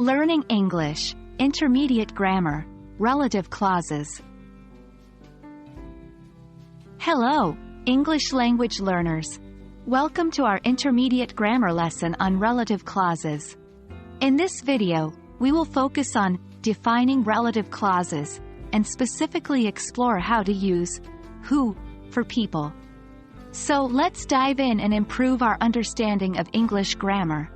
Learning English, Intermediate Grammar, Relative Clauses. Hello, English language learners. Welcome to our intermediate grammar lesson on relative clauses. In this video, we will focus on defining relative clauses and specifically explore how to use who for people. So let's dive in and improve our understanding of English grammar.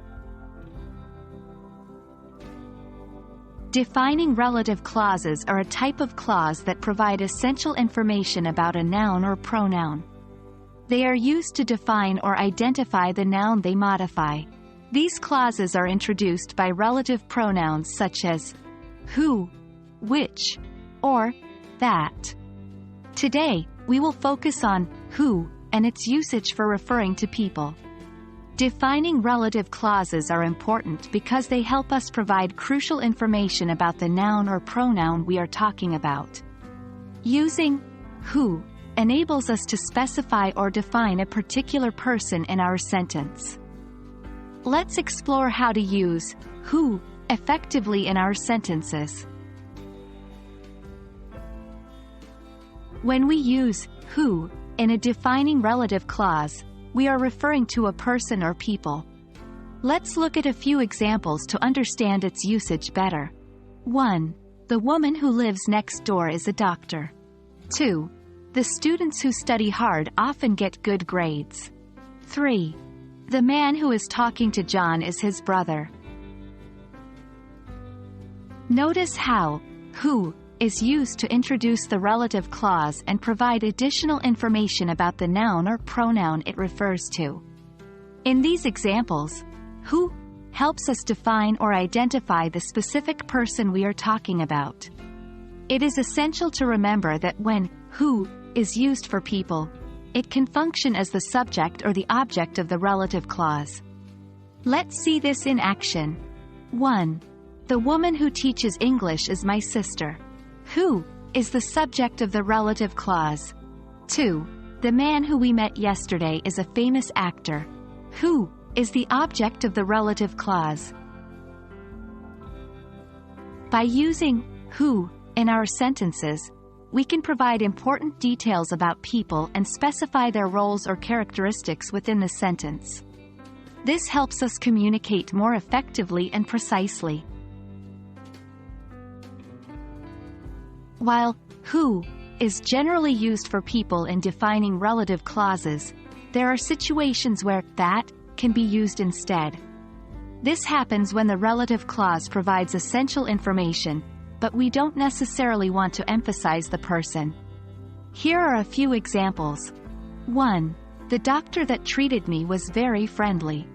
Defining relative clauses are a type of clause that provide essential information about a noun or pronoun. They are used to define or identify the noun they modify. These clauses are introduced by relative pronouns such as who, which, or that. Today, we will focus on who and its usage for referring to people. Defining relative clauses are important because they help us provide crucial information about the noun or pronoun we are talking about. Using who enables us to specify or define a particular person in our sentence. Let's explore how to use who effectively in our sentences. When we use who in a defining relative clause, we are referring to a person or people. Let's look at a few examples to understand its usage better. 1. The woman who lives next door is a doctor. 2. The students who study hard often get good grades. 3. The man who is talking to John is his brother. Notice how who is used to introduce the relative clause and provide additional information about the noun or pronoun it refers to. In these examples, who helps us define or identify the specific person we are talking about. It is essential to remember that when who is used for people, it can function as the subject or the object of the relative clause. Let's see this in action. 1. The woman who teaches English is my sister. Who is the subject of the relative clause. 2. The man who we met yesterday is a famous actor. Who is the object of the relative clause. By using who in our sentences, we can provide important details about people and specify their roles or characteristics within the sentence. This helps us communicate more effectively and precisely. While who is generally used for people in defining relative clauses, there are situations where that can be used instead. This happens when the relative clause provides essential information, but we don't necessarily want to emphasize the person. Here are a few examples. 1. The doctor that treated me was very friendly.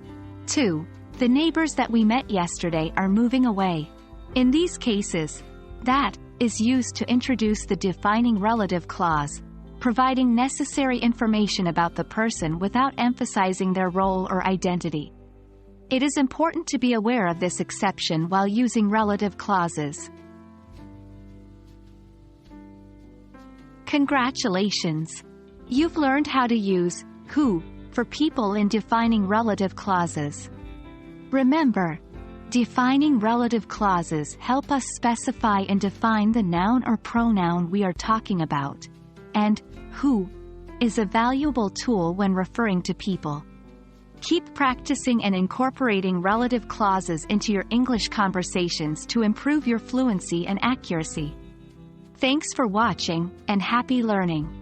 2. The neighbors that we met yesterday are moving away. In these cases, that is used to introduce the defining relative clause, providing necessary information about the person without emphasizing their role or identity. It is important to be aware of this exception while using relative clauses. Congratulations! You've learned how to use who for people in defining relative clauses. Remember, defining relative clauses help us specify and define the noun or pronoun we are talking about, and who is a valuable tool when referring to people. Keep practicing and incorporating relative clauses into your English conversations to improve your fluency and accuracy. Thanks for watching, and happy learning!